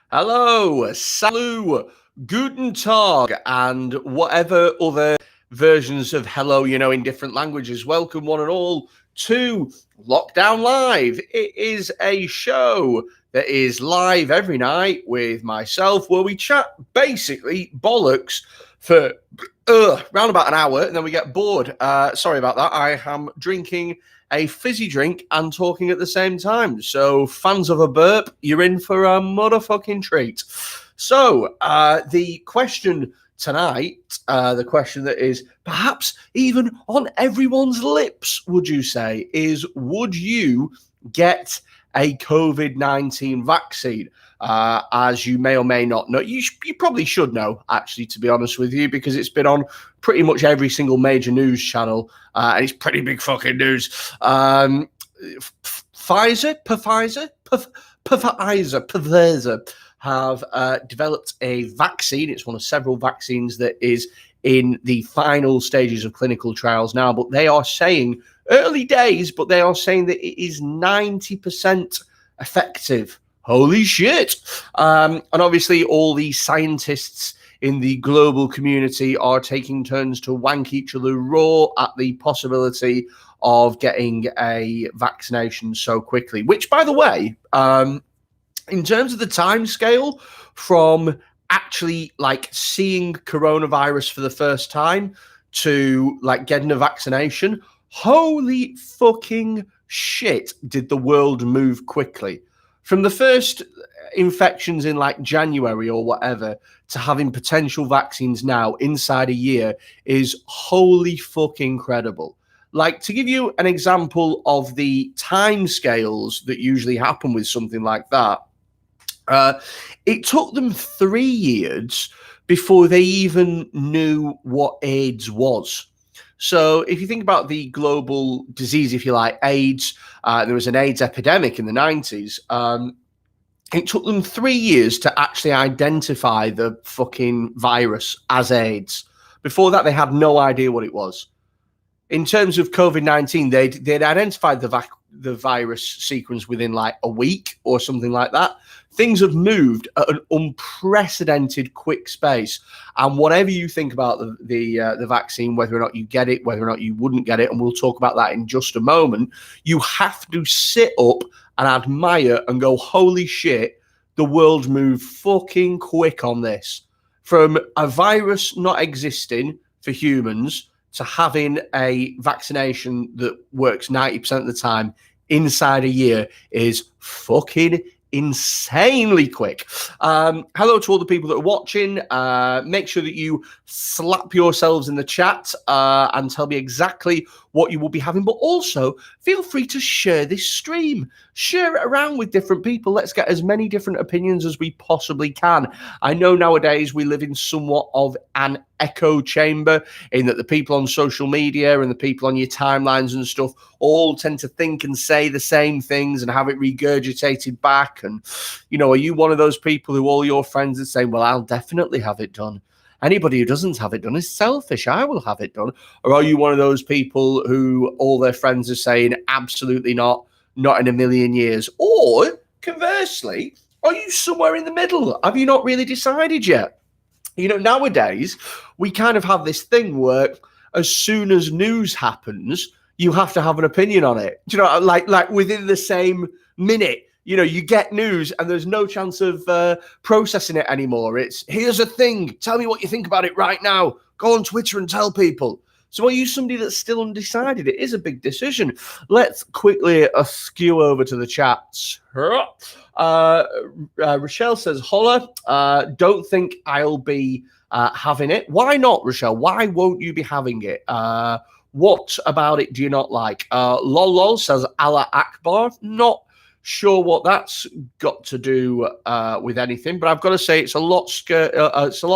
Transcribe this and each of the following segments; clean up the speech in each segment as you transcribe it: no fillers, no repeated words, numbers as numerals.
Hello, salut, guten tag, and whatever other versions of hello, in different languages. Welcome, one and all, to Lockdown Live. It is a show that is live every night with myself where we chat basically bollocks for around about an hour and then we get bored. Sorry about that. I am drinking a fizzy drink and talking at the same time. So, fans of a burp, you're in for a motherfucking treat. So, the question tonight, the question that is perhaps even on everyone's lips, would you say, is would you get a COVID-19 vaccine? As you may or may not know, you probably should know, actually, to be honest with you, because it's been on pretty much every single major news channel, and it's pretty big fucking news. Pfizer have developed a vaccine. It's one of several vaccines that is in the final stages of clinical trials now, but they are saying, early days, but they are saying that it is 90% effective. Holy shit. And obviously all the scientists in the global community are taking turns to wank each other raw at the possibility of getting a vaccination so quickly, which, by the way, in terms of the time scale from actually seeing coronavirus for the first time to getting a vaccination, holy fucking shit, did the world move quickly. From the first infections in January or whatever to having potential vaccines now inside a year is wholly fucking incredible. To give you an example of the timescales that usually happen with something like that, it took them 3 years before they even knew what AIDS was. So if you think about the global disease, if you like, AIDS, there was an AIDS epidemic in the 90s. It took them 3 years to actually identify the fucking virus as AIDS. Before that, they had no idea what it was. In terms of COVID-19, they'd identified the virus sequence within a week or something like that. Things have moved at an unprecedented quick space. And whatever you think about the vaccine, whether or not you get it, whether or not you wouldn't get it, and we'll talk about that in just a moment, you have to sit up and admire and go, holy shit, the world moved fucking quick on this. From a virus not existing for humans to having a vaccination that works 90% of the time inside a year is fucking insanely quick. Hello to all the people that are watching. Make sure that you slap yourselves in the chat and tell me exactly what you will be having, but also feel free to share this stream. Share it around with different people. Let's get as many different opinions as we possibly can. I know nowadays we live in somewhat of an echo chamber in that the people on social media and the people on your timelines and stuff all tend to think and say the same things and have it regurgitated back. And, are you one of those people who all your friends are saying, well, I'll definitely have it done? Anybody who doesn't have it done is selfish. I will have it done. Or are you one of those people who all their friends are saying, absolutely not in a million years? Or conversely, are you somewhere in the middle? Have you not really decided yet? Nowadays, we kind of have this thing where as soon as news happens, you have to have an opinion on it. Like within the same minute. You get news and there's no chance of processing it anymore. It's, here's a thing. Tell me what you think about it right now. Go on Twitter and tell people. So are you somebody that's still undecided? It is a big decision. Let's quickly skew over to the chats. Rochelle says, holla, don't think I'll be having it. Why not, Rochelle? Why won't you be having it? What about it do you not like? Lol says, Allah Akbar. Not sure what that's got to do with anything, but I've got to say it's a lot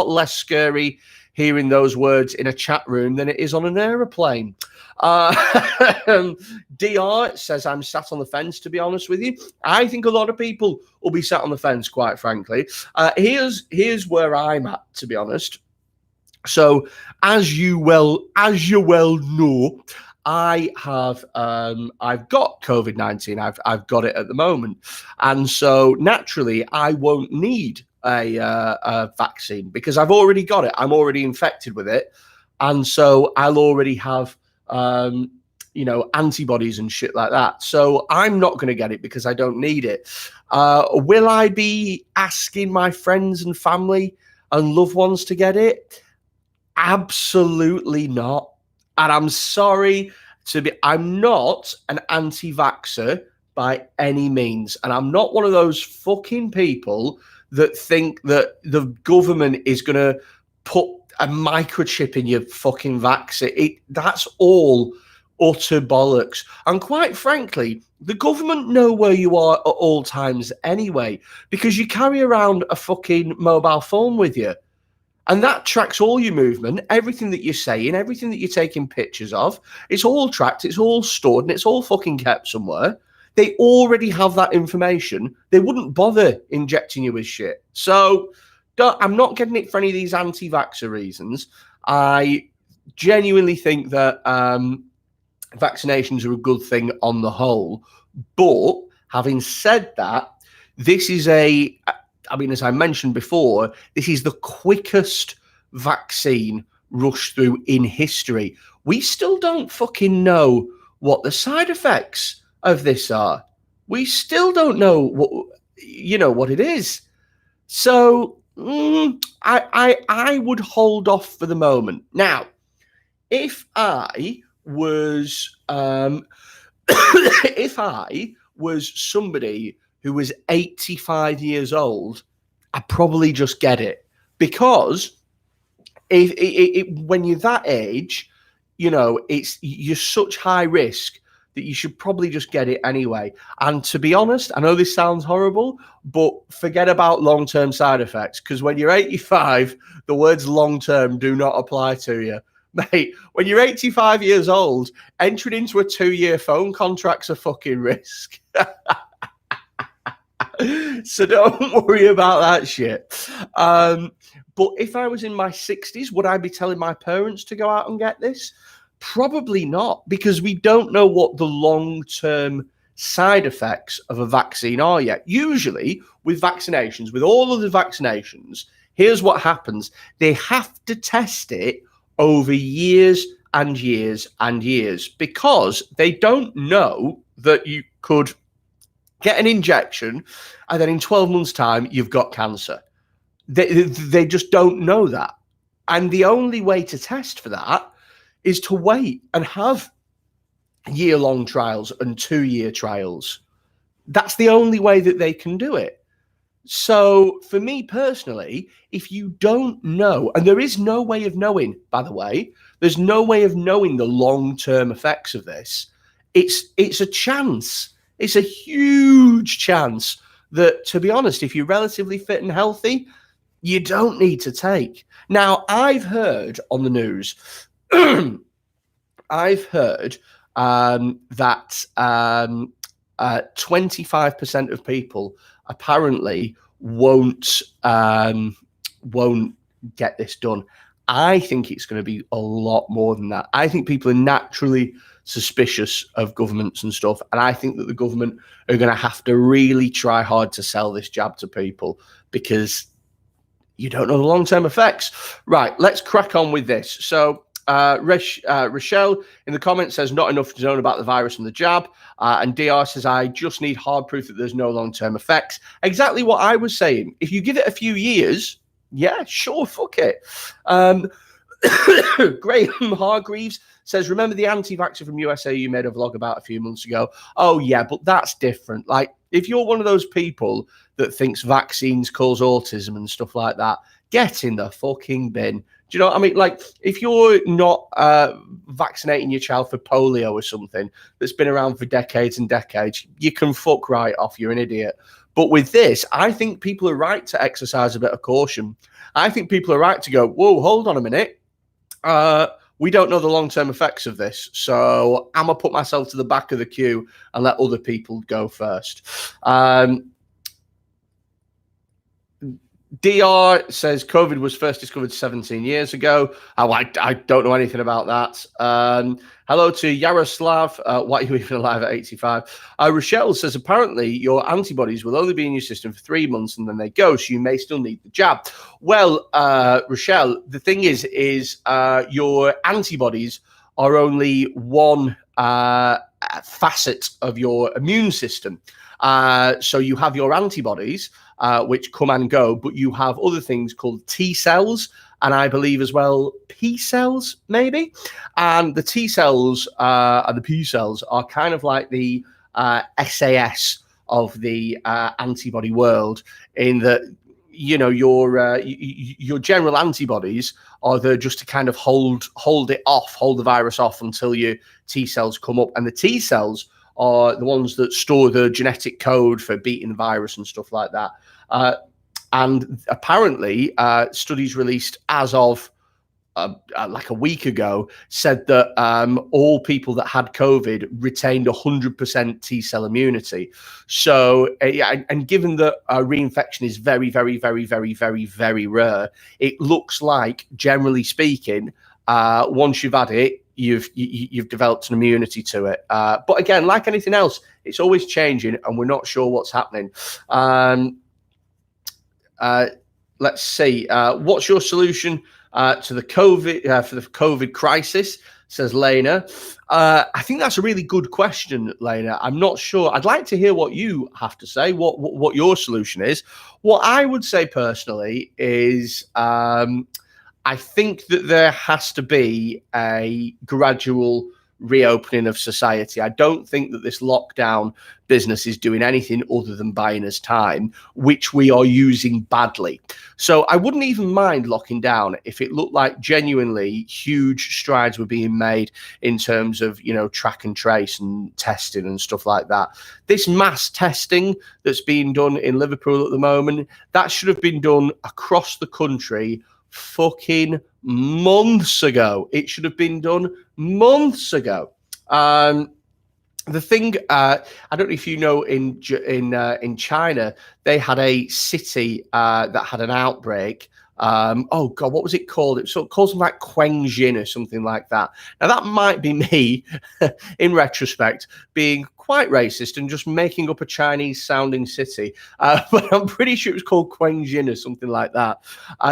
less scary hearing those words in a chat room than it is on an aeroplane. DR says, I'm sat on the fence, to be honest with you. I think a lot of people will be sat on the fence, quite frankly. Here's where I'm at, to be honest. So, as you well know, I've got COVID-19. I've got it at the moment, and so naturally I won't need a vaccine because I've already got it. I'm already infected with it, and so I'll already have antibodies and shit like that. So I'm not going to get it because I don't need it. Will I be asking my friends and family and loved ones to get it? Absolutely not. And I'm sorry I'm not an anti-vaxxer by any means. And I'm not one of those fucking people that think that the government is going to put a microchip in your fucking vaccine. That's all utter bollocks. And quite frankly, the government know where you are at all times anyway, because you carry around a fucking mobile phone with you. And that tracks all your movement, everything that you're saying, everything that you're taking pictures of. It's all tracked, it's all stored, and it's all fucking kept somewhere. They already have that information. They wouldn't bother injecting you with shit. So I'm not getting it for any of these anti-vaxxer reasons. I genuinely think that vaccinations are a good thing on the whole. But having said that, this is as I mentioned before, this is the quickest vaccine rush through in history. We still don't fucking know what the side effects of this are. We still don't know what it is. So I would hold off for the moment. Now, if I was if I was somebody who was 85 years old, I'd probably just get it, because when you're that age, you're such high risk that you should probably just get it anyway. And to be honest, I know this sounds horrible, but forget about long-term side effects, because when you're 85, the words long-term do not apply to you. Mate, when you're 85 years old, entering into a 2-year phone contract's a fucking risk. So don't worry about that shit. But if I was in my 60s, would I be telling my parents to go out and get this? Probably not, because we don't know what the long-term side effects of a vaccine are yet. Usually with vaccinations, with all of the vaccinations, here's what happens. They have to test it over years and years and years, because they don't know that you could get an injection and then in 12 months' time, you've got cancer. They just don't know that. And the only way to test for that is to wait and have year-long trials and 2-year trials. That's the only way that they can do it. So for me personally, if you don't know, and there is no way of knowing, by the way, there's no way of knowing the long-term effects of this. It's a chance. It's a huge chance that, to be honest, if you're relatively fit and healthy, you don't need to take. Now, I've heard on the news, I've heard that 25% of people apparently won't get this done. I think it's going to be a lot more than that. I think people are naturally suspicious of governments and stuff, and I think that the government are going to have to really try hard to sell this jab to people, because you don't know the long-term effects. Right, let's crack on with this. So Rochelle in the comments says not enough to know about the virus and the jab, and DR says I just need hard proof that there's no long-term effects. Exactly what I was saying. If you give it a few years, yeah, sure, fuck it. Graham Hargreaves says, remember the anti-vaxxer from USA you made a vlog about a few months ago? Oh, yeah, but that's different. Like, if you're one of those people that thinks vaccines cause autism and stuff like that, get in the fucking bin. Do you know what I mean? Like, if you're not vaccinating your child for polio or something that's been around for decades and decades, you can fuck right off. You're an idiot. But with this, I think people are right to exercise a bit of caution. I think people are right to go, whoa, hold on a minute. We don't know the long-term effects of this, so I'm going to put myself to the back of the queue and let other people go first. DR says COVID was first discovered 17 years ago. Oh, I don't know anything about that. Hello to Yaroslav. Why are you even alive at 85? Rochelle says, apparently your antibodies will only be in your system for 3 months and then they go, so you may still need the jab. Well, Rochelle, the thing is your antibodies are only one facet of your immune system. So you have your antibodies, which come and go, but you have other things called T cells, and I believe as well P cells, maybe. And the T cells and the P cells are kind of like the SAS of the antibody world, in that, you know, your general antibodies are there just to kind of hold the virus off until your T cells come up, and the T cells are the ones that store the genetic code for beating the virus and stuff like that. And apparently, studies released as of like a week ago said that all people that had COVID retained 100% T cell immunity. So, and given that reinfection is very, very, very, very, very, very rare, it looks like, generally speaking, once you've had it, you've developed an immunity to it. But again, like anything else, it's always changing, and we're not sure what's happening. Let's see. What's your solution to the COVID for the COVID crisis? Says Lena. I think that's a really good question, Lena. I'm not sure. I'd like to hear what you have to say. What your solution is. What I would say personally is, I think that there has to be a gradual reopening of society. I don't think that this lockdown business is doing anything other than buying us time, which we are using badly. So I wouldn't even mind locking down if it looked like genuinely huge strides were being made in terms of, you know, track and trace and testing and stuff like that. This mass testing that's being done in Liverpool at the moment, that should have been done across the country fucking months ago. It should have been done months ago. The thing, I don't know if you know, in China, they had a city that had an outbreak. Oh God, what was it called? It called something like Quengjin or something like that. Now that might be me, in retrospect, being quite racist and just making up a Chinese-sounding city, but I'm pretty sure it was called Quengjin or something like that.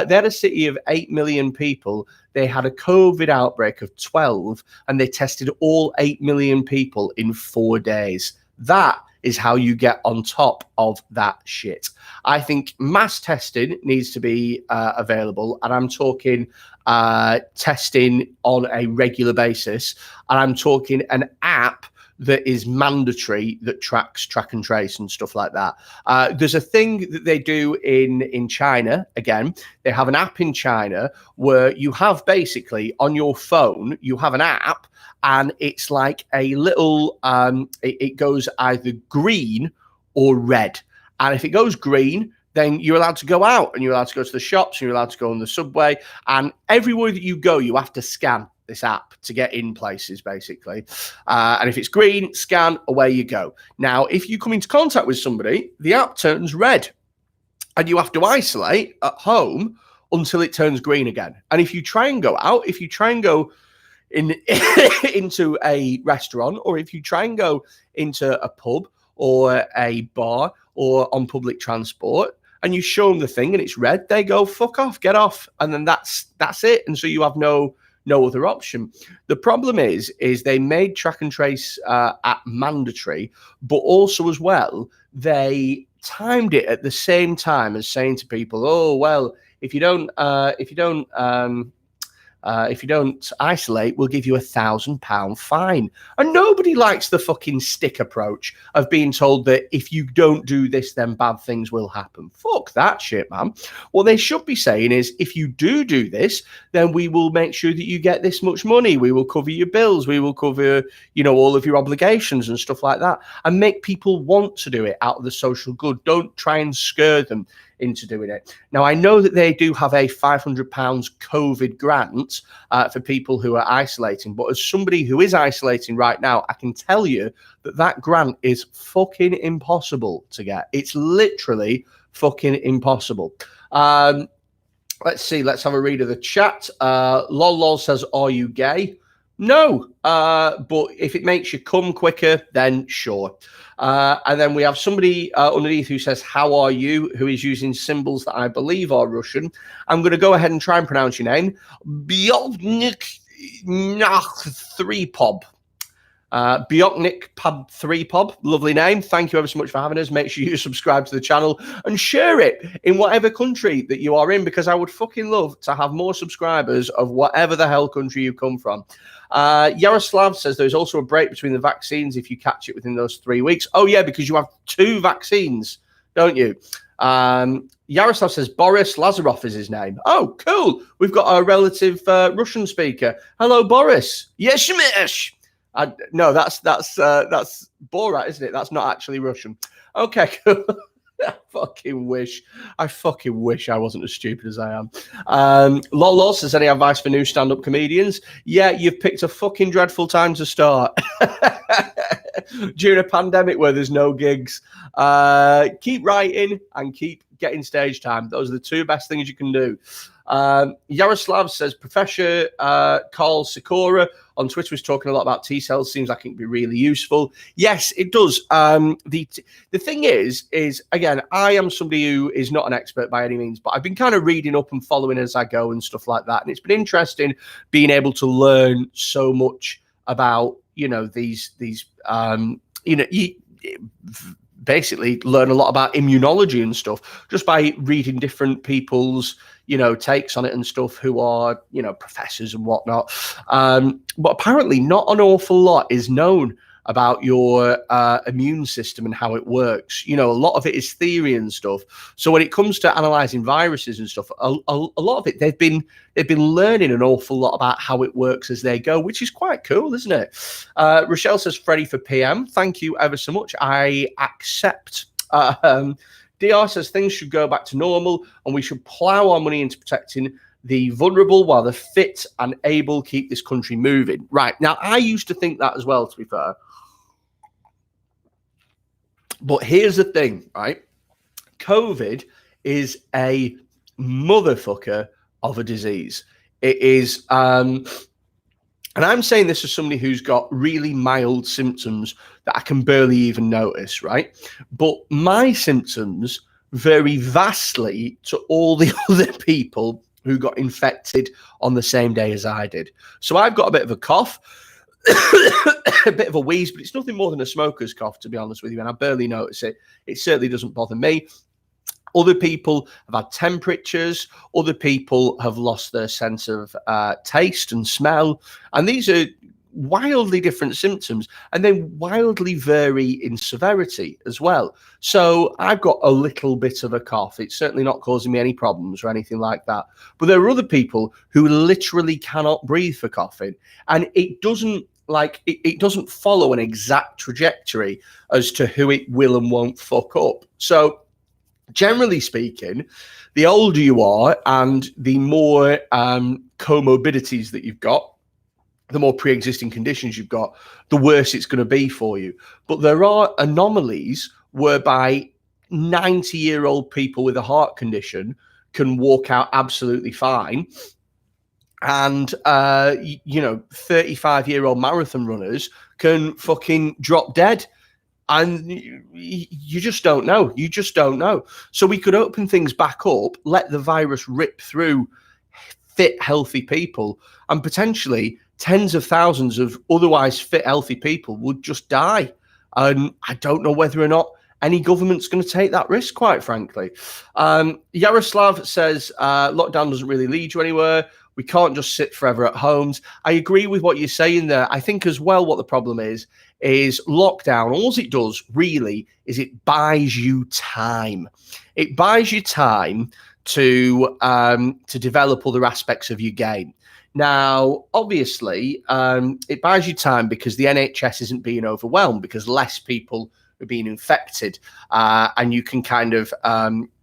They had a city of 8 million people. They had a COVID outbreak of 12, and they tested all 8 million people in 4 days. That is how you get on top of that shit. I think mass testing needs to be available, and I'm talking testing on a regular basis, and I'm talking an app that is mandatory, that tracks track and trace and stuff like that. There's a thing that they do in China. Again, they have an app in China where you have basically on your phone, you have an app, and it's like a little, it goes either green or red. And if it goes green, then you're allowed to go out and you're allowed to go to the shops and you're allowed to go on the subway. And everywhere that you go, you have to scan this app to get in places, basically. And if it's green, scan, away you go. Now, if you come into contact with somebody, the app turns red and you have to isolate at home until it turns green again. And if you try and go out, if you try and go into a restaurant, or if you try and go into a pub or a bar or on public transport, and you show them the thing and it's red, they go, fuck off, get off. And then that's it. And so you have no other option. The problem is they made track and trace app mandatory, but also as well, they timed it at the same time as saying to people, oh, well, if you don't isolate, we'll give you £1,000 fine. And nobody likes the fucking stick approach of being told that if you don't do this, then bad things will happen. Fuck that shit, man. What they should be saying is, if you do this, then we will make sure that you get this much money. We will cover your bills. We will cover, all of your obligations and stuff like that, and make people want to do it out of the social good. Don't try and scare them into doing it. Now, I know that they do have a £500 COVID grant for people who are isolating, but as somebody who is isolating right now, I can tell you that that grant is fucking impossible to get. It's literally fucking impossible. Let's see. Let's have a read of the chat. Lol says, "Are you gay?" No, but if it makes you come quicker, then sure. And then we have somebody underneath who says, "How are you?" who is using symbols that I believe are Russian. I'm going to go ahead and try and pronounce your name. Biotnik 3 Pob. Biotnik Pub 3 Pub, lovely name. Thank you ever so much for having us. Make sure you subscribe to the channel and share it in whatever country that you are in, because I would fucking love to have more subscribers of whatever the hell country you come from. Yaroslav says there's also a break between the vaccines if you catch it within those 3 weeks. Oh yeah, because you have 2 vaccines, don't you? Yaroslav says Boris Lazarov is his name. Oh, cool. We've got a relative Russian speaker. Hello, Boris. Yes, mish. No, that's Borat, isn't it? That's not actually Russian. Okay, cool. I fucking wish I wasn't as stupid as I am. Lol says, any advice for new stand-up comedians? Yeah, you've picked a fucking dreadful time to start. During a pandemic where there's no gigs. Keep writing and keep getting stage time. Those are the 2 best things you can do. Yaroslav says Professor Carl Sikora on Twitter was talking a lot about T cells. Seems like it can be really useful. Yes, it does. The thing is again, I am somebody who is not an expert by any means, but I've been kind of reading up and following as I go and stuff like that. And it's been interesting being able to learn so much about, these you basically learn a lot about immunology and stuff just by reading different people's takes on it and stuff, who are professors and whatnot. But apparently not an awful lot is known about your immune system and how it works. A lot of it is theory and stuff. So when it comes to analyzing viruses and stuff, a lot of it they've been learning an awful lot about how it works as they go, which is quite cool, isn't it? Rochelle says Freddie for PM. Thank you ever so much. I accept. DR says things should go back to normal and we should plow our money into protecting the vulnerable while the fit and able keep this country moving. Right. Now, I used to think that as well, to be fair. But here's the thing, right? COVID is a motherfucker of a disease. It is, and I'm saying this as somebody who's got really mild symptoms that I can barely even notice, right? But my symptoms vary vastly to all the other people who got infected on the same day as I did. So I've got a bit of a cough, a bit of a wheeze, but it's nothing more than a smoker's cough, to be honest with you, and I barely notice it. It certainly doesn't bother me. Other people have had temperatures. Other people have lost their sense of taste and smell. And these are wildly different symptoms, and they wildly vary in severity as well. So I've got a little bit of a cough. It's certainly not causing me any problems or anything like that. But there are other people who literally cannot breathe for coughing, and it doesn't it doesn't follow an exact trajectory as to who it will and won't fuck up. So generally speaking, the older you are and the more comorbidities that you've got, the more pre-existing conditions you've got, the worse it's going to be for you. But there are anomalies whereby 90-year-old people with a heart condition can walk out absolutely fine. And, 35-year-old marathon runners can fucking drop dead. And you just don't know. You just don't know. So we could open things back up, let the virus rip through fit, healthy people, and potentially tens of thousands of otherwise fit, healthy people would just die. And I don't know whether or not any government's going to take that risk, quite frankly. Yaroslav says lockdown doesn't really lead you anywhere. We can't just sit forever at homes. I agree with what you're saying there. I think as well what the problem is lockdown, all it does really is it buys you time. It buys you time to develop other aspects of your game. Now, obviously, it buys you time because the NHS isn't being overwhelmed, because less people being infected, and you can kind of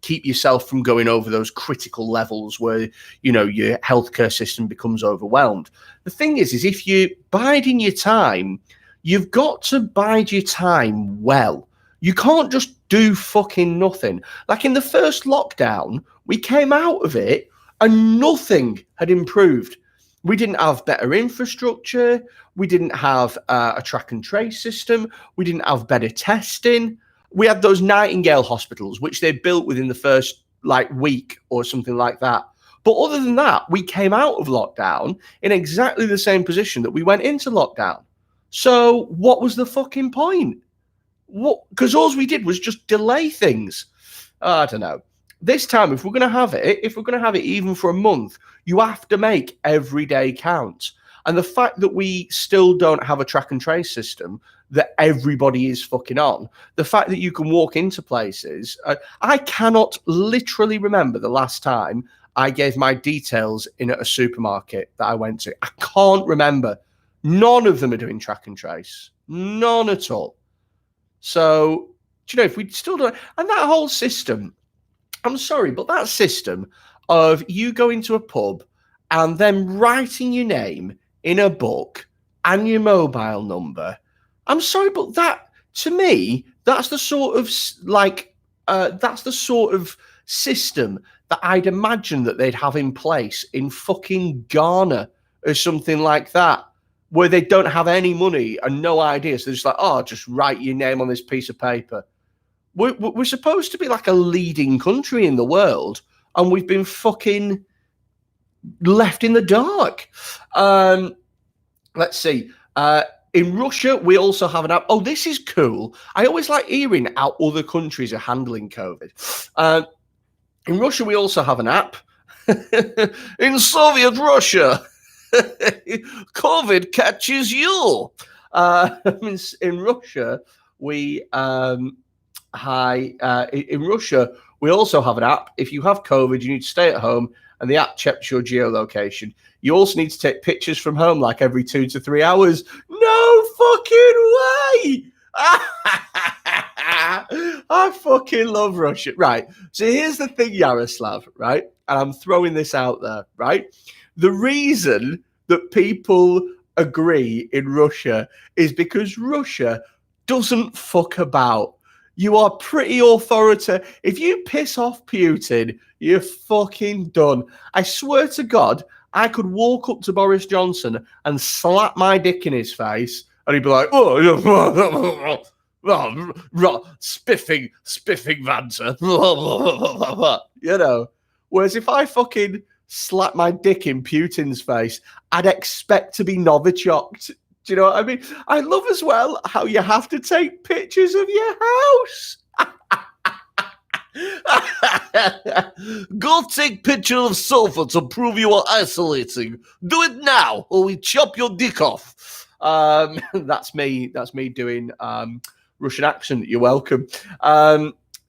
keep yourself from going over those critical levels where, you know, your healthcare system becomes overwhelmed. The thing is if you're biding your time, you've got to bide your time well. You can't just do fucking nothing. Like in the first lockdown, we came out of it and nothing had improved. We didn't have better infrastructure. We didn't have a track and trace system. We didn't have better testing. We had those Nightingale hospitals, which they built within the first week or something like that. But other than that, we came out of lockdown in exactly the same position that we went into lockdown. So what was the fucking point? What? Because all we did was just delay things. I don't know. This time, if we're going to have it even for a month, you have to make every day count. And the fact that we still don't have a track and trace system that everybody is fucking on, the fact that you can walk into places, I cannot literally remember the last time I gave my details in a supermarket that I went to. I can't remember. None of them are doing track and trace. None at all. So, do you know, if we still don't, and that whole system, I'm sorry, but that system of you going to a pub and then writing your name in a book and your mobile number, I'm sorry, but that, to me, that's the sort of system that I'd imagine that they'd have in place in fucking Ghana or something like that, where they don't have any money and no idea. So they're just like, oh, just write your name on this piece of paper. We're supposed to be like a leading country in the world, and we've been fucking left in the dark. Let's see. In Russia, we also have an app. Oh, this is cool. I always like hearing how other countries are handling COVID. In Russia, we also have an app. In Soviet Russia, COVID catches you. In Russia, in Russia, we also have an app. If you have COVID, you need to stay at home, and the app checks your geolocation. You also need to take pictures from home like every 2 to 3 hours. No fucking way! I fucking love Russia. Right. So here's the thing, Yaroslav, right? And I'm throwing this out there, right? The reason that people agree in Russia is because Russia doesn't fuck about. You are pretty authoritative. If you piss off Putin, you're fucking done. I swear to God, I could walk up to Boris Johnson and slap my dick in his face, and he'd be like, oh, spiffing Vanta. You know, whereas if I fucking slap my dick in Putin's face, I'd expect to be Novichoked. Do you know what I mean? I love as well how you have to take pictures of your house. Go take picture of sofa to prove you are isolating. Do it now, or we chop your dick off. That's me doing Russian accent. You're welcome.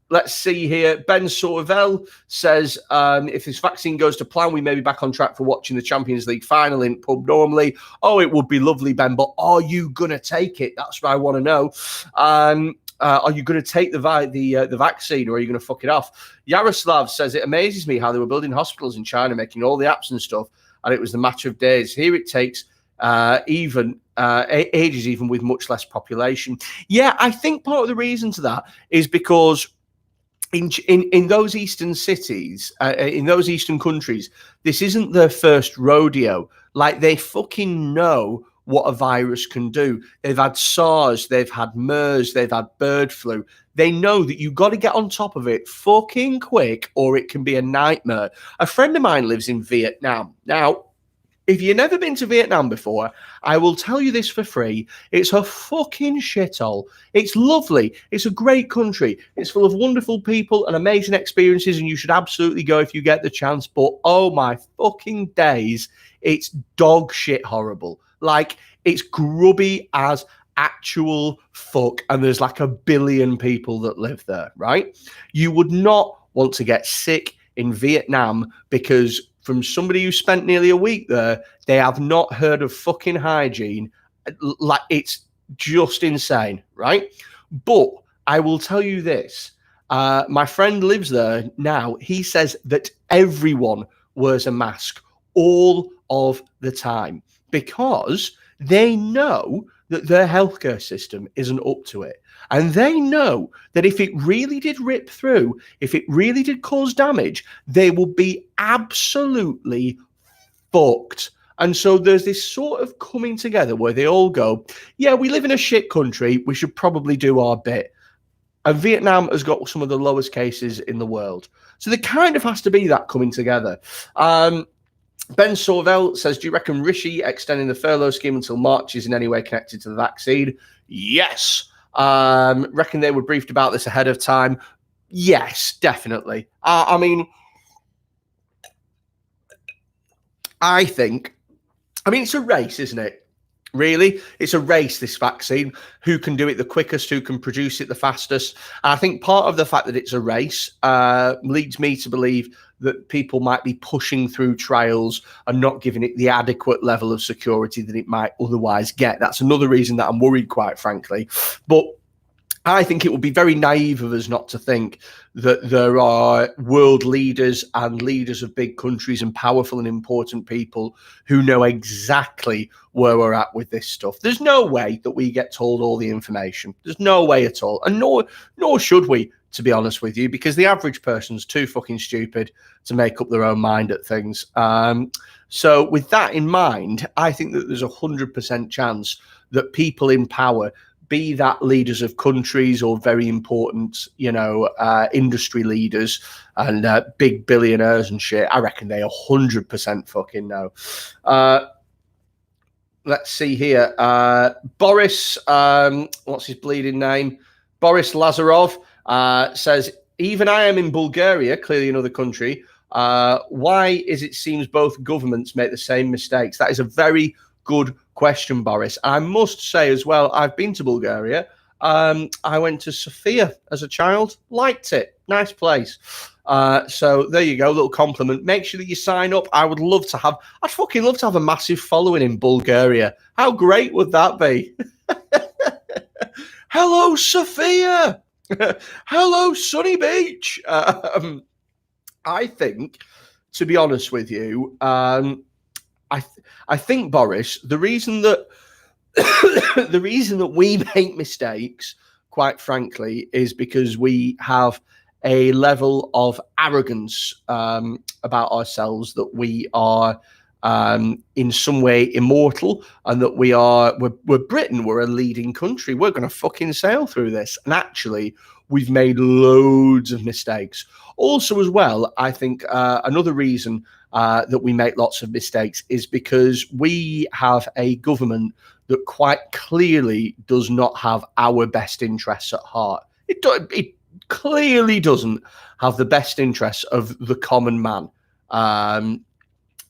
Let's see here. Ben Sorvel says, if this vaccine goes to plan, we may be back on track for watching the Champions League final in pub normally. Oh, it would be lovely, Ben, but are you going to take it? That's what I want to know. Are you going to take the vaccine, or are you going to fuck it off? Yaroslav says, it amazes me how they were building hospitals in China, making all the apps and stuff, and it was the matter of days. Here it takes ages, even with much less population. Yeah, I think part of the reason to that is because in those eastern cities, in those eastern countries, this isn't their first rodeo. Like, they fucking know what a virus can do. They've had SARS, they've had MERS, they've had bird flu. They know that you've got to get on top of it fucking quick, or it can be a nightmare. A friend of mine lives in Vietnam. Now, if you've never been to Vietnam before, I will tell you this for free. It's a fucking shithole. It's lovely. It's a great country. It's full of wonderful people and amazing experiences, and you should absolutely go if you get the chance. But oh my fucking days, it's dog shit horrible. Like, it's grubby as actual fuck, and there's like 1 billion people that live there, right? You would not want to get sick in Vietnam, because from somebody who spent nearly a week there, they have not heard of fucking hygiene. Like, it's just insane, right? But I will tell you this. My friend lives there now. He says that everyone wears a mask all of the time because they know that their healthcare system isn't up to it. And they know that if it really did rip through, if it really did cause damage, they will be absolutely fucked. And so there's this sort of coming together where they all go, yeah, we live in a shit country. We should probably do our bit. And Vietnam has got some of the lowest cases in the world. So there kind of has to be that coming together. Ben Sorvell says, do you reckon Rishi extending the furlough scheme until March is in any way connected to the vaccine? Yes. Reckon they were briefed about this ahead of time? Yes, definitely. I mean, it's a race, isn't it? Really, it's a race, this vaccine. Who can do it the quickest, who can produce it the fastest. And I think part of the fact that it's a race leads me to believe that people might be pushing through trials and not giving it the adequate level of security that it might otherwise get. That's another reason that I'm worried, quite frankly. But I think it would be very naive of us not to think that there are world leaders and leaders of big countries and powerful and important people who know exactly where we're at with this stuff. There's no way that we get told all the information. There's no way at all. And nor should we, to be honest with you, because the average person's too fucking stupid to make up their own mind at things. So with that in mind, I think that there's 100% chance that people in power, be that leaders of countries or very important, industry leaders and big billionaires and shit, I reckon they 100% fucking know. Let's see here. Boris, what's his bleeding name? Boris Lazarov says, even I am in Bulgaria, clearly another country. Why is it seems both governments make the same mistakes? That is a very good question, Boris. I must say as well, I've been to Bulgaria. I went to Sofia as a child, liked it. Nice place. So there you go, little compliment. Make sure that you sign up. I'd fucking love to have a massive following in Bulgaria. How great would that be? Hello, Sofia. Hello, Sunny Beach. I think, to be honest with you, I think, Boris, the reason that we make mistakes, quite frankly, is because we have a level of arrogance about ourselves that we are in some way immortal, and that we're Britain, we're a leading country, we're going to fucking sail through this. And actually, we've made loads of mistakes. Also, as well, I think another reason that we make lots of mistakes is because we have a government that quite clearly does not have our best interests at heart. It clearly doesn't have the best interests of the common man.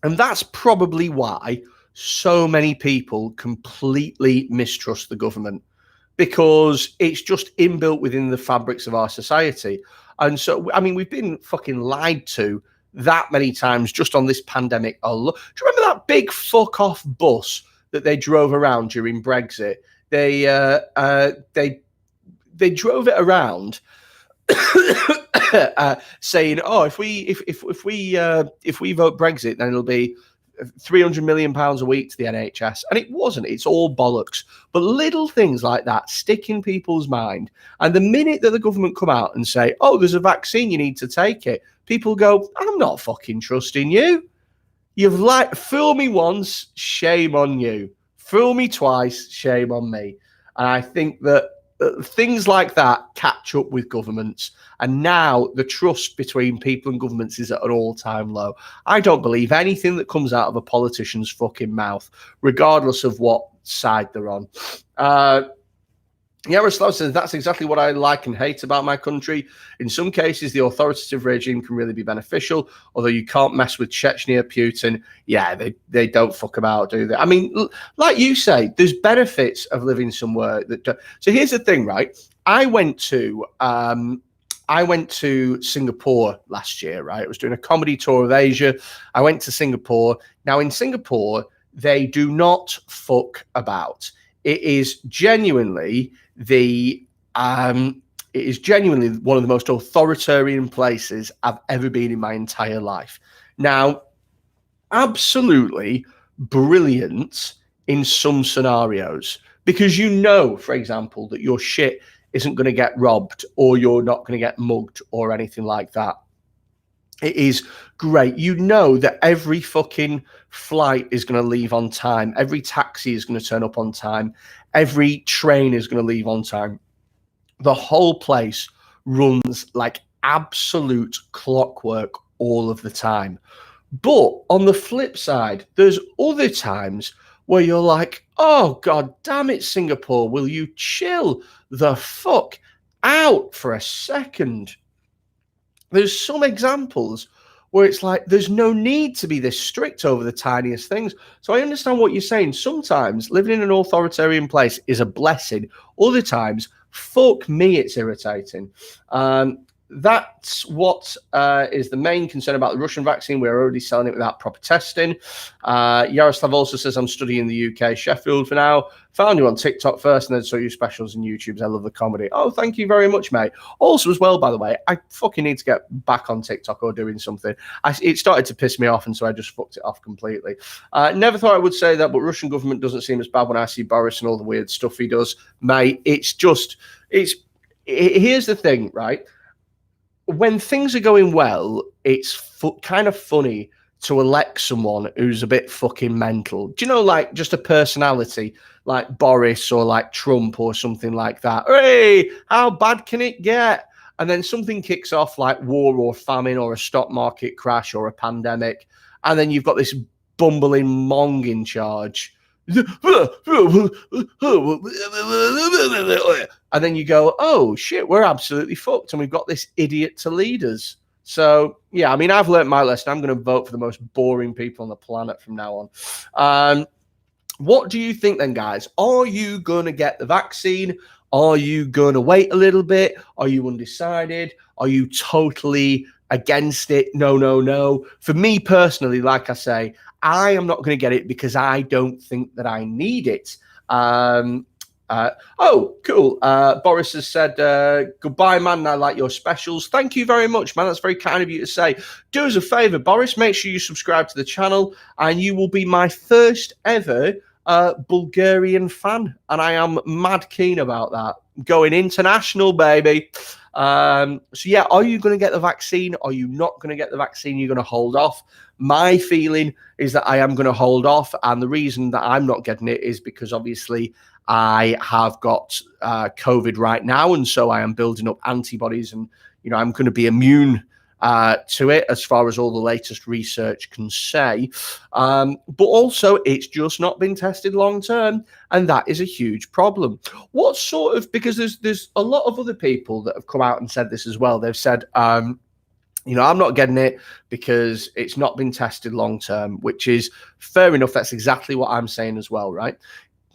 And that's probably why so many people completely mistrust the government, because it's just inbuilt within the fabrics of our society. And so, I mean, we've been fucking lied to that many times just on this pandemic. Do you remember that big fuck off bus that they drove around during Brexit? They drove it around saying, "Oh, if we vote Brexit, then it'll be £300 million a week to the NHS," and it wasn't. It's all bollocks. But little things like that stick in people's mind, and the minute that the government come out and say, "Oh, there's a vaccine, you need to take it," people go, "I'm not fucking trusting you. You've fool me once, shame on you. Fool me twice, shame on me." And I think that things like that catch up with governments, and now the trust between people and governments is at an all-time low. I don't believe anything that comes out of a politician's fucking mouth, regardless of what side they're on. Yaroslav says, that's exactly what I like and hate about my country. In some cases, the authoritative regime can really be beneficial, although you can't mess with Chechnya, Putin. Yeah, they don't fuck about, do they? I mean, like you say, there's benefits of living somewhere that don't. So here's the thing, right? I went to Singapore last year, right? I was doing a comedy tour of Asia. I went to Singapore. Now, in Singapore, they do not fuck about. It is genuinely the It is genuinely one of the most authoritarian places I've ever been in my entire life. Now, absolutely brilliant in some scenarios, because you know, for example, that your shit isn't going to get robbed or you're not going to get mugged or anything like that. It is great. You know that every fucking flight is going to leave on time. Every taxi is going to turn up on time. Every train is going to leave on time. The whole place runs like absolute clockwork all of the time. But on the flip side, there's other times where you're like, oh, God damn it, Singapore, will you chill the fuck out for a second? There's some examples where it's like there's no need to be this strict over the tiniest things. So I understand what you're saying. Sometimes living in an authoritarian place is a blessing. Other times, fuck me, it's irritating. That's what is the main concern about the Russian vaccine. We're already selling it without proper testing. Yaroslav also says, I'm studying in the UK, Sheffield for now. Found you on TikTok first and then saw your specials and YouTubes. I love the comedy. Oh, thank you very much, mate. Also, as well, by the way, I fucking need to get back on TikTok or doing something. It started to piss me off, and so I just fucked it off completely. Never thought I would say that, but Russian government doesn't seem as bad when I see Boris and all the weird stuff he does. Mate, here's the thing, right? When things are going well, it's kind of funny to elect someone who's a bit fucking mental. Do you know, like just a personality like Boris or like Trump or something like that? Hey, how bad can it get? And then something kicks off like war or famine or a stock market crash or a pandemic. And then you've got this bumbling Mong in charge. And then you go, oh shit, we're absolutely fucked, and we've got this idiot to lead us. So yeah, I mean, I've learned my lesson. I'm going to vote for the most boring people on the planet from now on. What do you think then, guys? Are you going to get the vaccine? Are you going to wait a little bit? Are you undecided? Are you totally against it? No. For me personally, like I say, I am not going to get it because I don't think that I need it. Oh, cool. Boris has said, goodbye, man. I like your specials. Thank you very much, man. That's very kind of you to say. Do us a favor, Boris. Make sure you subscribe to the channel, and you will be my first ever Bulgarian fan. And I am mad keen about that. Going international, baby. So yeah, are you going to get the vaccine? Are you not going to get the vaccine? You're going to hold off? My feeling is that I am going to hold off. And the reason that I'm not getting it is because obviously I have got COVID right now. And so I am building up antibodies, and, you know, I'm going to be immune to it as far as all the latest research can say. But also it's just not been tested long term. And that is a huge problem. What sort of, because there's a lot of other people that have come out and said this as well. They've said, you know, I'm not getting it because it's not been tested long term, which is fair enough. That's exactly what I'm saying as well, right?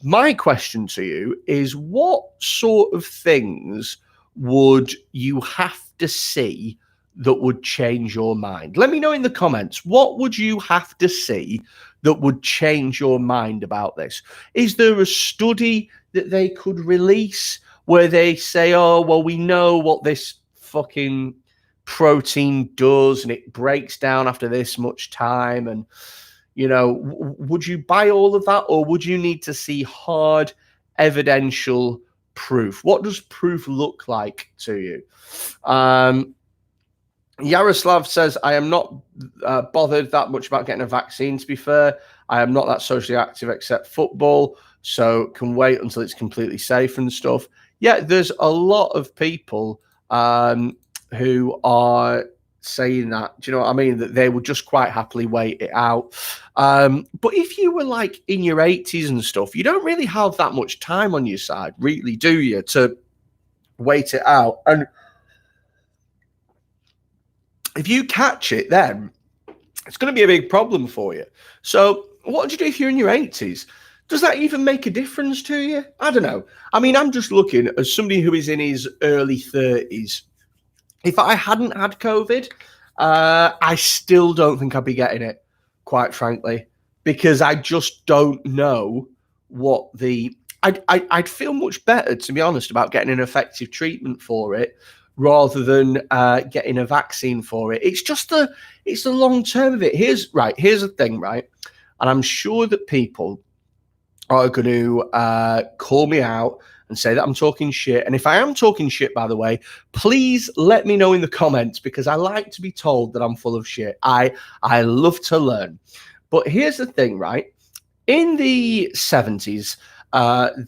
My question to you is, what sort of things would you have to see that would change your mind? Let me know in the comments. What would you have to see that would change your mind about this? Is there a study that they could release where they say, oh, well, we know what this fucking protein does and it breaks down after this much time? And, you know, would you buy all of that, or would you need to see hard evidential proof? What does proof look like to you? Yaroslav says, I am not bothered that much about getting a vaccine, to be fair. I am not that socially active except football, so can wait until it's completely safe and stuff. Yeah, there's a lot of people who are saying that. Do you know what I mean? That they would just quite happily wait it out. But if you were like in your 80s and stuff, you don't really have that much time on your side, really, do you, to wait it out? And if you catch it, then it's going to be a big problem for you. So what do you do if you're in your 80s? Does that even make a difference to you? I don't know. I mean, I'm just looking as somebody who is in his early 30s. If I hadn't had COVID, I still don't think I'd be getting it, quite frankly, because I just don't know what the I'd feel much better, to be honest, about getting an effective treatment for it rather than getting a vaccine for it. It's just the long term of it. Here's the thing, right? And I'm sure that people are going to call me out and say that I'm talking shit. And if I am talking shit, by the way, please let me know in the comments, because I like to be told that I'm full of shit. I love to learn. But here's the thing, right? In the 70s,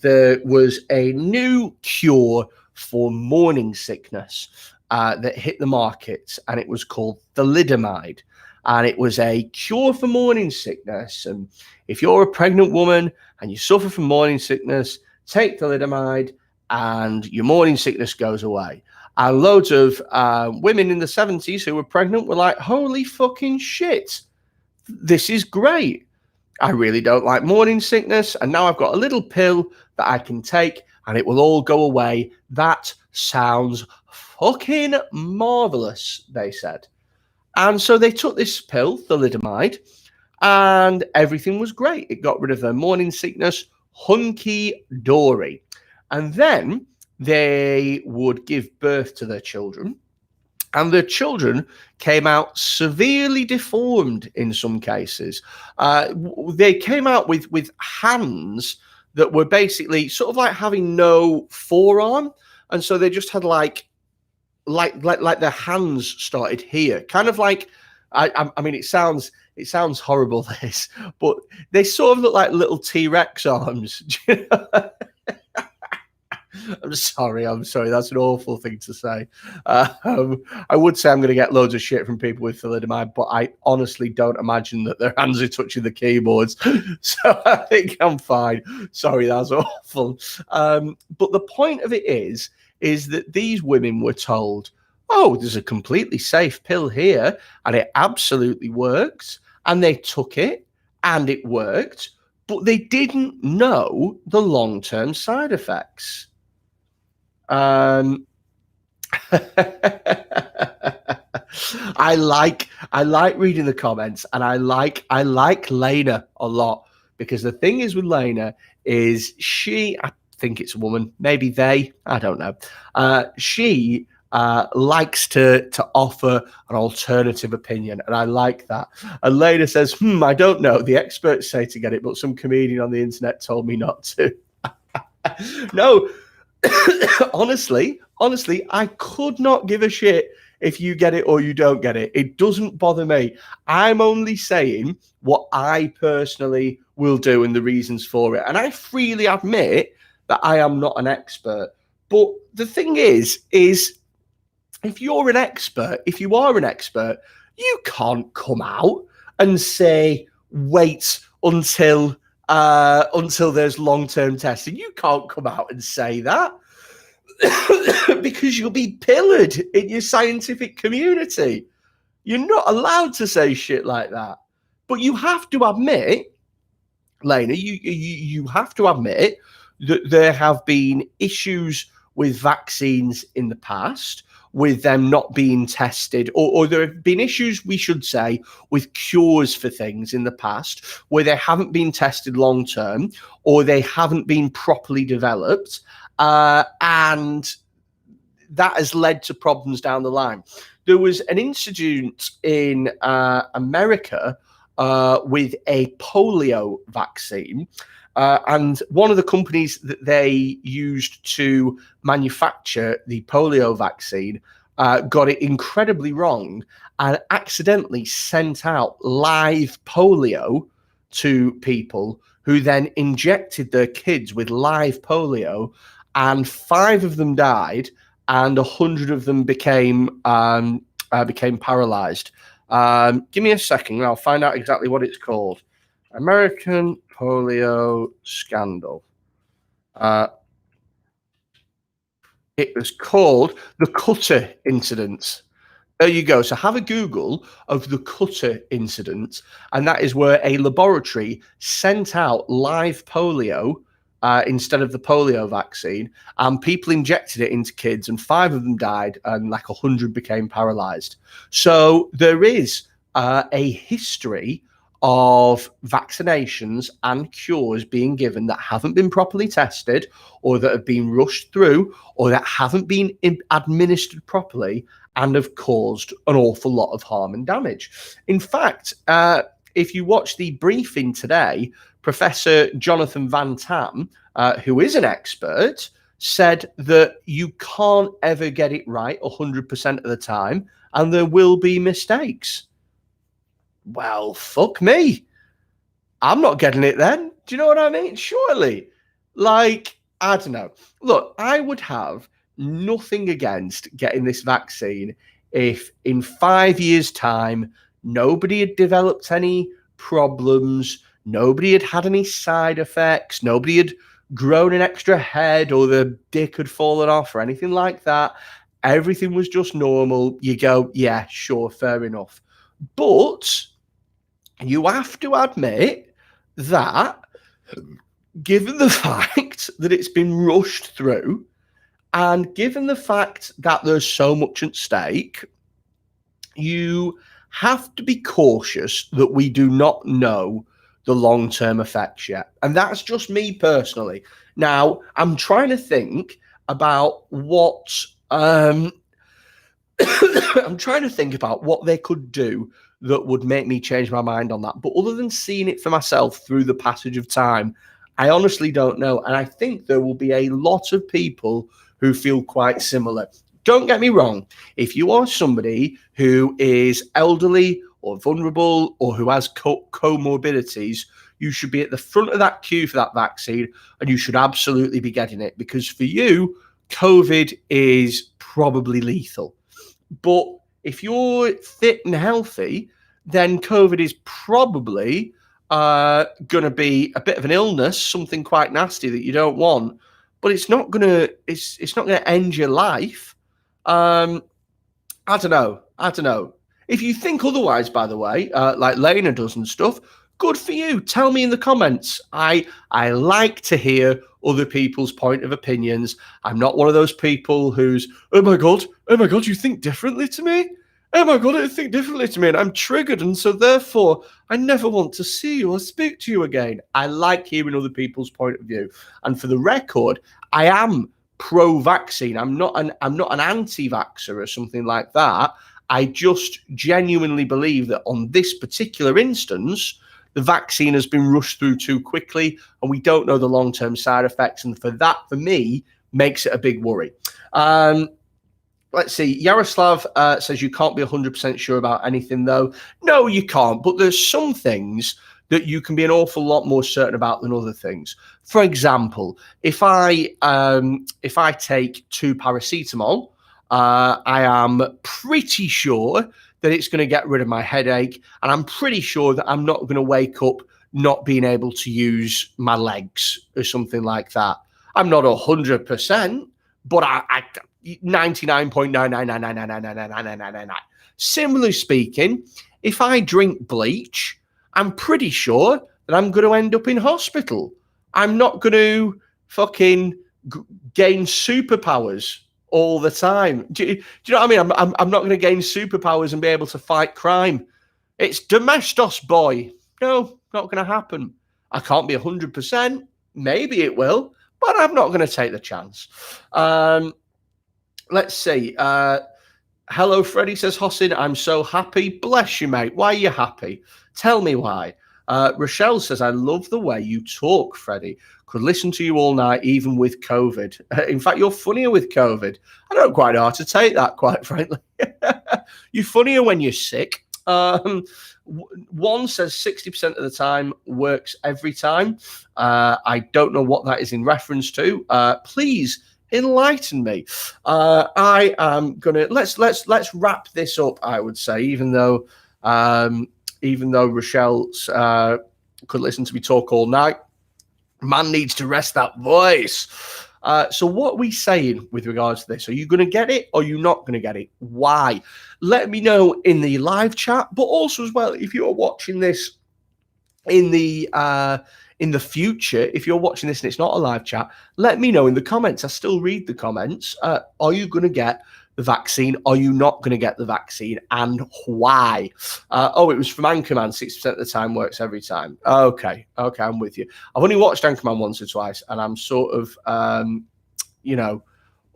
there was a new cure for morning sickness that hit the market, and it was called thalidomide. And it was a cure for morning sickness. And if you're a pregnant woman and you suffer from morning sickness, take thalidomide and your morning sickness goes away. And loads of women in the 70s who were pregnant were like, holy fucking shit, this is great. I really don't like morning sickness, and now I've got a little pill that I can take and it will all go away. That sounds fucking marvelous, they said. And so they took this pill, thalidomide, and everything was great. It got rid of their morning sickness, hunky-dory. And then they would give birth to their children, and their children came out severely deformed in some cases. They came out with hands that were basically sort of like having no forearm, and so they just had like their hands started here, kind of like I mean, it sounds horrible, this, but they sort of look like little T-Rex arms. You know? I'm sorry. That's an awful thing to say. I would say I'm going to get loads of shit from people with thalidomide, but I honestly don't imagine that their hands are touching the keyboards. So I think I'm fine. Sorry, that's awful. But the point of it is that these women were told, oh, there's a completely safe pill here, and it absolutely works. And they took it, and it worked, but they didn't know the long-term side effects. I like reading the comments, and I like Lena a lot, because the thing is with Lena is I think it's a woman, maybe they, I don't know. She likes to offer an alternative opinion, and I like that. And Lena says, I don't know. The experts say to get it, but some comedian on the internet told me not to. No. honestly, I could not give a shit if you get it or you don't get it. It doesn't bother me. I'm only saying what I personally will do and the reasons for it. And I freely admit that I am not an expert. But the thing is if you are an expert, you can't come out and say, wait until there's long-term testing. You can't come out and say that because you'll be pillared in your scientific community. You're not allowed to say shit like that. But you have to admit, Lena, you have to admit that there have been issues with vaccines in the past, with them not being tested, or there have been issues, we should say, with cures for things in the past where they haven't been tested long term, or they haven't been properly developed, and that has led to problems down the line. There was an incident in America with a polio vaccine. And one of the companies that they used to manufacture the polio vaccine got it incredibly wrong and accidentally sent out live polio to people who then injected their kids with live polio, and 5 of them died and 100 of them became paralyzed. Give me a second and I'll find out exactly what it's called. American polio scandal. It was called the Cutter incident. There you go. So have a Google of the Cutter incident, and that is where a laboratory sent out live polio instead of the polio vaccine, and people injected it into kids, and 5 of them died, and like 100 became paralyzed. So there is a history of vaccinations and cures being given that haven't been properly tested, or that have been rushed through, or that haven't been administered properly, and have caused an awful lot of harm and damage. In fact, if you watch the briefing today, Professor Jonathan Van Tam, who is an expert, said that you can't ever get it right 100% of the time, and there will be mistakes. Well, fuck me. I'm not getting it then. Do you know what I mean? Surely. Like, I don't know. Look, I would have nothing against getting this vaccine if in 5 years' time, nobody had developed any problems, nobody had had any side effects, nobody had grown an extra head or the dick had fallen off or anything like that. Everything was just normal. You go, yeah, sure, fair enough. But you have to admit that given the fact that it's been rushed through, and given the fact that there's so much at stake, you have to be cautious that we do not know the long-term effects yet. And that's just me personally. Now, I'm trying to think about what I'm trying to think about what they could do that would make me change my mind on that. But other than seeing it for myself through the passage of time, I honestly don't know. And I think there will be a lot of people who feel quite similar. Don't get me wrong. If you are somebody who is elderly or vulnerable or who has comorbidities, you should be at the front of that queue for that vaccine, and you should absolutely be getting it, because for you, COVID is probably lethal. But if you're fit and healthy, then COVID is probably going to be a bit of an illness, something quite nasty that you don't want. But it's not going to end your life. I don't know. If you think otherwise, by the way, like Lena does and stuff, good for you. Tell me in the comments. I like to hear other people's point of opinions. I'm not one of those people who's, oh my God, you think differently to me? Oh my God, you think differently to me, and I'm triggered, and so therefore I never want to see you or speak to you again. I like hearing other people's point of view. And for the record, I am pro-vaccine. I'm not an anti-vaxxer or something like that. I just genuinely believe that on this particular instance, the vaccine has been rushed through too quickly, and we don't know the long-term side effects. And for that, for me, makes it a big worry. Let's see. Yaroslav says you can't be 100% sure about anything, though. No, you can't. But there's some things that you can be an awful lot more certain about than other things. For example, if I take 2 paracetamol, I am pretty sure that it's going to get rid of my headache, and I'm pretty sure that I'm not going to wake up not being able to use my legs or something like that. I'm not 100%, but I 99.99999999999. Similarly speaking, if I drink bleach, I'm pretty sure that I'm going to end up in hospital. I'm not going to fucking gain superpowers all the time. Do you know what I mean? I'm not going to gain superpowers and be able to fight crime. It's domestos, boy. No, not going to happen. I can't be 100%. Maybe it will, but I'm not going to take the chance. Let's see. Hello, Freddie, says Hossin. I'm so happy. Bless you, mate. Why are you happy? Tell me why. Rochelle says, I love the way you talk, Freddie. Could listen to you all night, even with COVID. In fact, you're funnier with COVID. I don't quite know how to take that, quite frankly. You're funnier when you're sick. One says 60% of the time works every time. I don't know what that is in reference to. Please enlighten me. I am gonna let's wrap this up. I would say, even though Rochelle could listen to me talk all night, man needs to rest that voice. So what are we saying with regards to this? Are you going to get it or are you not going to get it? Why? Let me know in the live chat, but also as well, if you're watching this in the future, if you're watching this and it's not a live chat, let me know in the comments. I still read the comments. Are you going to get the vaccine? Are you not going to get the vaccine, and why? It was from Anchorman. 6% of the time works every time. Okay, I'm with you. I've only watched Anchorman once or twice, and I'm sort of,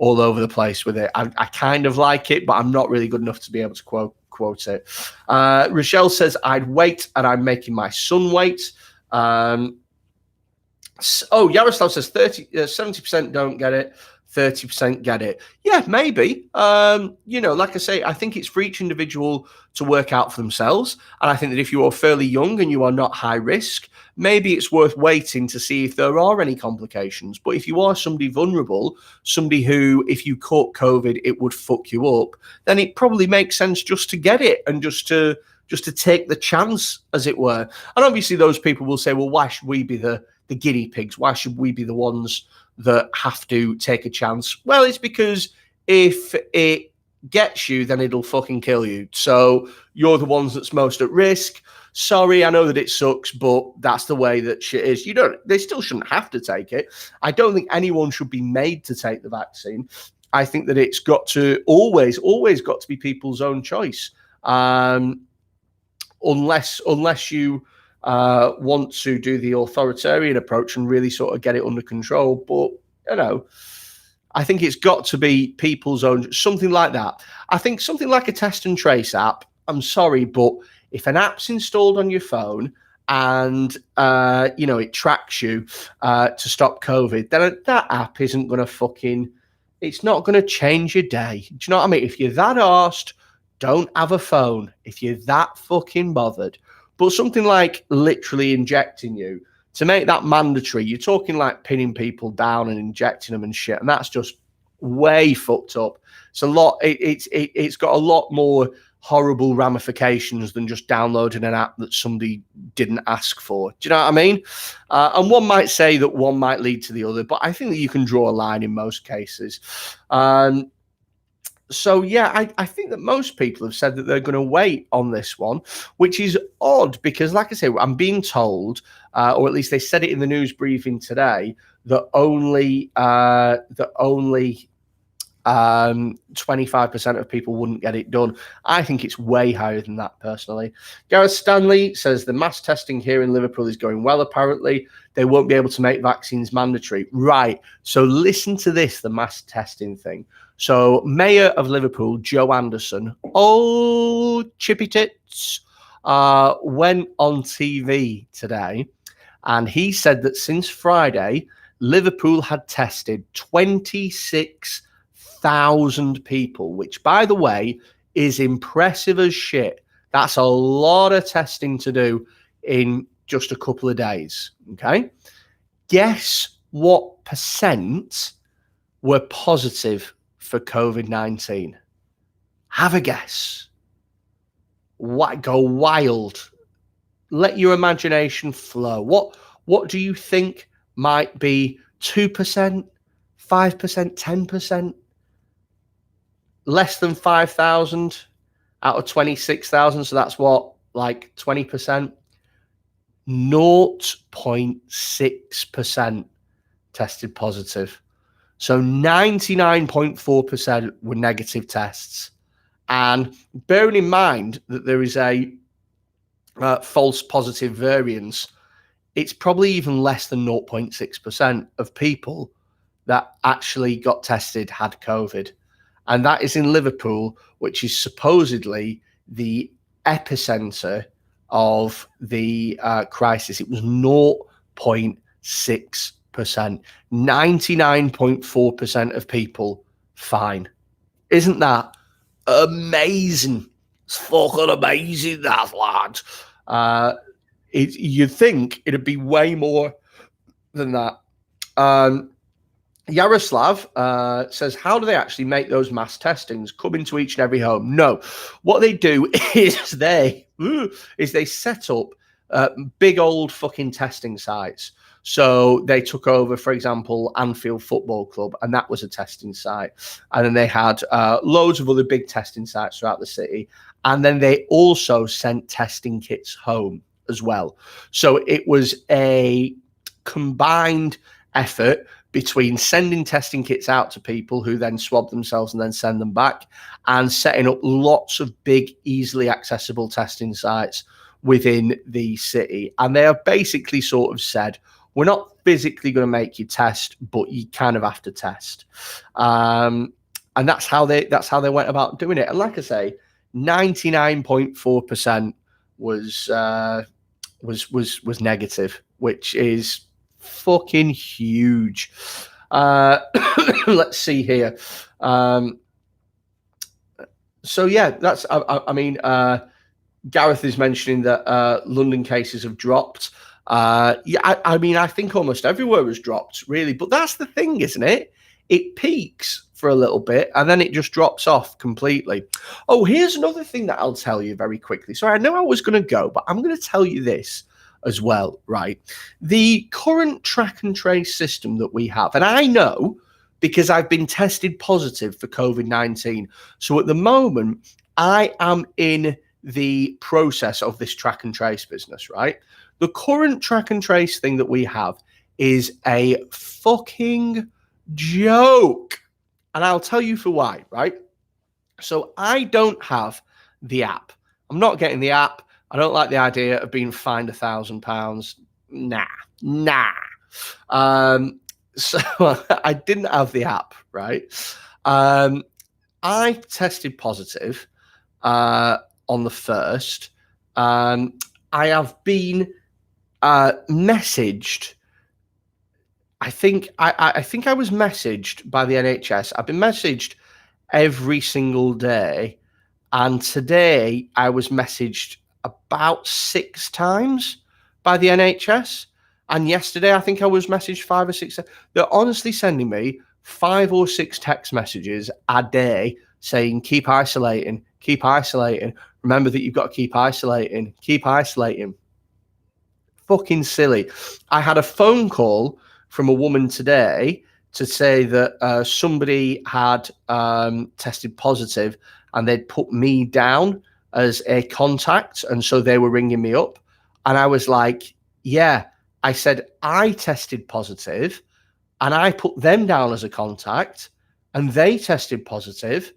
all over the place with it. I kind of like it, but I'm not really good enough to be able to quote it. Rochelle says, I'd wait, and I'm making my son wait. Yaroslav says 70% don't get it, 30% get it. Yeah, maybe. Like I say, I think it's for each individual to work out for themselves. And I think that if you are fairly young and you are not high risk, maybe it's worth waiting to see if there are any complications. But if you are somebody vulnerable, somebody who, if you caught COVID, it would fuck you up, then it probably makes sense just to get it and just to take the chance, as it were. And obviously those people will say, well, why should we be the guinea pigs? Why should we be the ones that have to take a chance? Well, it's because if it gets you, then it'll fucking kill you. So you're the ones that's most at risk. Sorry, I know that it sucks, but that's the way that shit is. They still shouldn't have to take it. I don't think anyone should be made to take the vaccine. I think that it's got to always got to be people's own choice. Unless you want to do the authoritarian approach and really sort of get it under control. But, I think it's got to be people's own, something like that. I think something like a test and trace app, I'm sorry, but if an app's installed on your phone and, it tracks you to stop COVID, then that app isn't going to it's not going to change your day. Do you know what I mean? If you're that arsed, don't have a phone. If you're that fucking bothered. But something like literally injecting you, to make that mandatory, you're talking like pinning people down and injecting them and shit, and that's just way fucked up. It's a lot. It's got a lot more horrible ramifications than just downloading an app that somebody didn't ask for. Do you know what I mean? And one might say that one might lead to the other, but I think that you can draw a line in most cases. So, yeah, I think that most people have said that they're going to wait on this one, which is odd because, like I say, I'm being told, or at least they said it in the news briefing today, that only 25% of people wouldn't get it done. I think it's way higher than that, personally. Gareth Stanley says the mass testing here in Liverpool is going well, apparently. They won't be able to make vaccines mandatory. Right. So listen to this, the mass testing thing. So Mayor of Liverpool, Joe Anderson, chippy tits, went on TV today, and he said that since Friday, Liverpool had tested 26,000 people, which, by the way, is impressive as shit. That's a lot of testing to do in just a couple of days, okay? Guess what percent were positive for COVID-19? Have a guess. Go wild. Let your imagination flow. What do you think might be 2%, 5%, 10%? Less than 5,000 out of 26,000. So that's what, like 20%? 0.6% tested positive. So 99.4% were negative tests. And bearing in mind that there is a false positive variance, it's probably even less than 0.6% of people that actually got tested had COVID. And that is in Liverpool, which is supposedly the epicenter of the crisis. It was 0.6%. 99.4% of people fine. Isn't that amazing? It's fucking amazing, that, lad. You'd think it'd be way more than that. Yaroslav says, how do they actually make those mass testings come into each and every home? No. What they do is they set up big old fucking testing sites. So they took over, for example, Anfield Football Club, and that was a testing site. And then they had loads of other big testing sites throughout the city. And then they also sent testing kits home as well. So it was a combined effort between sending testing kits out to people who then swab themselves and then send them back, and setting up lots of big, easily accessible testing sites within the city. And they have basically sort of said, we're not physically going to make you test, but you kind of have to test. And that's how they went about doing it. And like I say, 99.4% was negative, which is fucking huge. Let's see here. So yeah, that's. I mean, Gareth is mentioning that London cases have dropped. Yeah, I mean, I think almost everywhere has dropped, really. But that's the thing, isn't it? It peaks for a little bit and then it just drops off completely. Oh, here's another thing that I'll tell you very quickly. So I know I was going to go, but I'm going to tell you this as well, right? The current track and trace system that we have, and I know because I've been tested positive for COVID-19. So at the moment, I am in the process of this track and trace business, right? The current track and trace thing that we have is a fucking joke. And I'll tell you for why, right? So I don't have the app. I'm not getting the app. I don't like the idea of being fined £1,000. Nah. So I didn't have the app, right? I tested positive on the 1st. I have been messaged. I think I was messaged by the NHS. I've been messaged every single day, and today I was messaged about 6 times by the NHS. And yesterday I think I was messaged 5 or 6. They're honestly sending me 5 or 6 text messages a day saying, keep isolating. Remember that you've got to keep isolating. Fucking silly. I had a phone call from a woman today to say that somebody had tested positive and they'd put me down as a contact. And so they were ringing me up. And I was like, yeah. I said, I tested positive and I put them down as a contact and they tested positive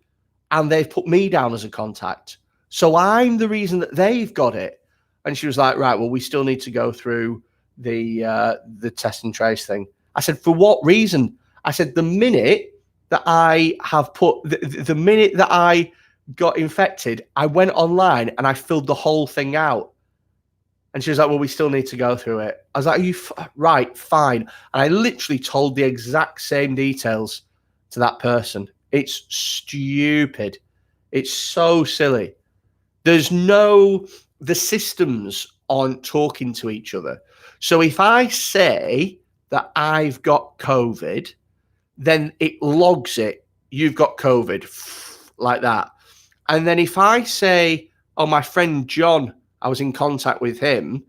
and they've put me down as a contact. So I'm the reason that they've got it. And she was like, right, well, we still need to go through the test and trace thing. I said, for what reason? I said, the minute that I have put, the minute that I got infected, I went online and I filled the whole thing out. And she was like, well, we still need to go through it. I was like, right, fine. And I literally told the exact same details to that person. It's stupid. It's so silly. The systems aren't talking to each other. So if I say that I've got COVID, then it logs it. You've got COVID, like that. And then if I say, oh, my friend John, I was in contact with him,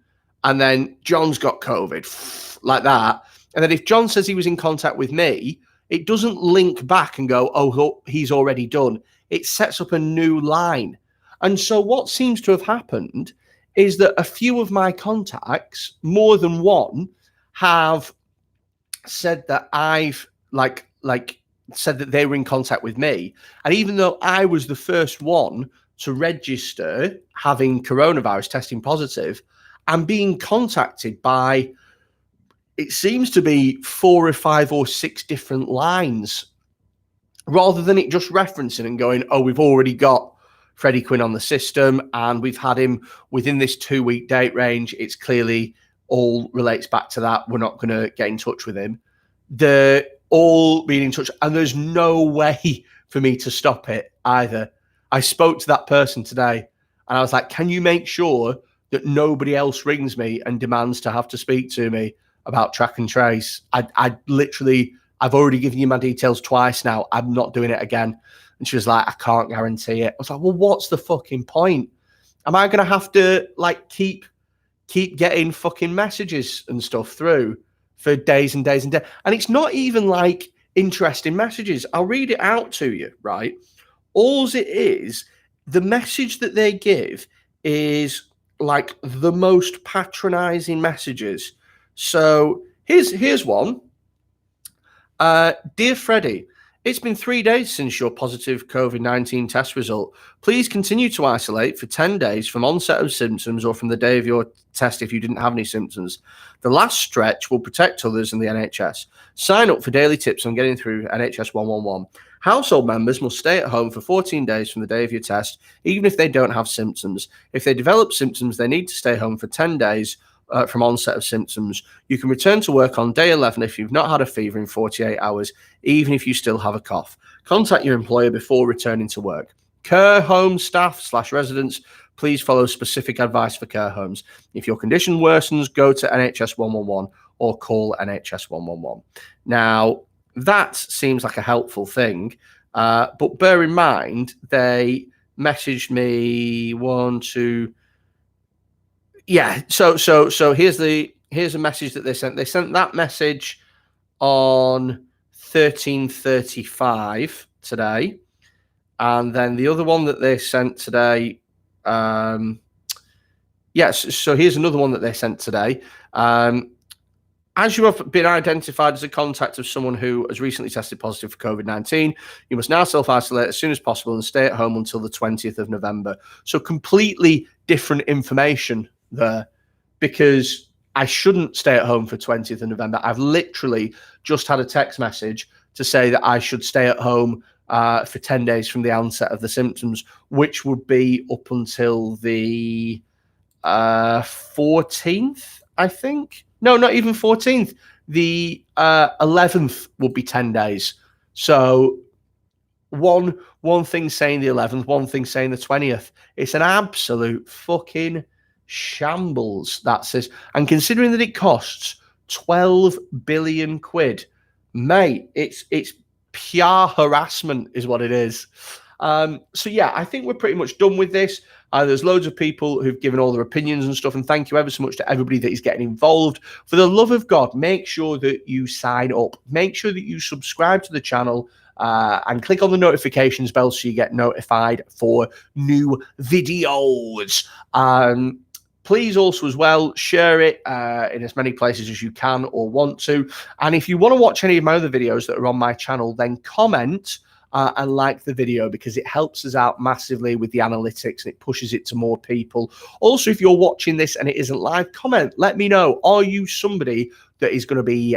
and then John's got COVID, like that. And then if John says he was in contact with me, it doesn't link back and go, oh, he's already done. It sets up a new line. And so what seems to have happened is that a few of my contacts, more than one, have said that I've said that they were in contact with me. And even though I was the first one to register having coronavirus, testing positive, I'm being contacted by, it seems to be 4 or 5 or 6 different lines, rather than it just referencing and going, oh, we've already got Freddie Quinn on the system and we've had him within this 2-week date range. It's clearly all relates back to that. We're not going to get in touch with him. They're all being in touch, and there's no way for me to stop it either. I spoke to that person today and I was like, can you make sure that nobody else rings me and demands to have to speak to me about track and trace? I've already given you my details twice now. I'm not doing it again. And she was like, I can't guarantee it. I was like, well, what's the fucking point? Am I going to have to keep getting fucking messages and stuff through for days and days and days? And it's not even interesting messages. I'll read it out to you, right? All it is, the message that they give is the most patronizing messages. So here's one. Dear Freddie, it's been 3 days since your positive COVID-19 test result. Please continue to isolate for 10 days from onset of symptoms or from the day of your test if you didn't have any symptoms. The last stretch will protect others in the NHS. Sign up for daily tips on getting through NHS 111. Household members must stay at home for 14 days from the day of your test, even if they don't have symptoms. If they develop symptoms, they need to stay home for 10 days from onset of symptoms. You can return to work on day 11 if you've not had a fever in 48 hours, even if you still have a cough. Contact your employer before returning to work. Care home staff/residents, please follow specific advice for care homes. If your condition worsens, go to NHS 111 or call NHS 111. Now, that seems like a helpful thing, but bear in mind, they messaged me so here's a message that they sent. They sent that message on 13:35 today, and then the other one that they sent today. So here's another one that they sent today. As you have been identified as a contact of someone who has recently tested positive for COVID-19, you must now self-isolate as soon as possible and stay at home until the 20th of November. So completely different information there, because I shouldn't stay at home for 20th of November. I've literally just had a text message to say that I should stay at home for 10 days from the onset of the symptoms, which would be up until the 14th, I think. No, not even 14th. The 11th would be 10 days. So one thing saying the 11th, one thing saying the 20th. It's an absolute fucking shambles, that says. And considering that it costs 12 billion quid, mate, it's pure harassment is what it is. So yeah, I think we're pretty much done with this. There's loads of people who've given all their opinions and stuff, and thank you ever so much to everybody that is getting involved. For the love of God, make sure that you sign up. Make sure that you subscribe to the channel and click on the notifications bell so you get notified for new videos. Please also as well share it in as many places as you can or want to. And if you want to watch any of my other videos that are on my channel, then comment and like the video, because it helps us out massively with the analytics and it pushes it to more people. Also, if you're watching this and it isn't live, comment, let me know. Are you somebody that is going to be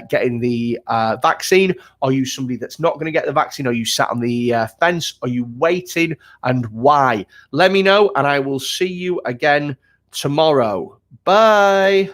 getting the vaccine? Are you somebody that's not going to get the vaccine? Are you sat on the fence? Are you waiting, and why? Let me know, and I will see you again tomorrow. Bye.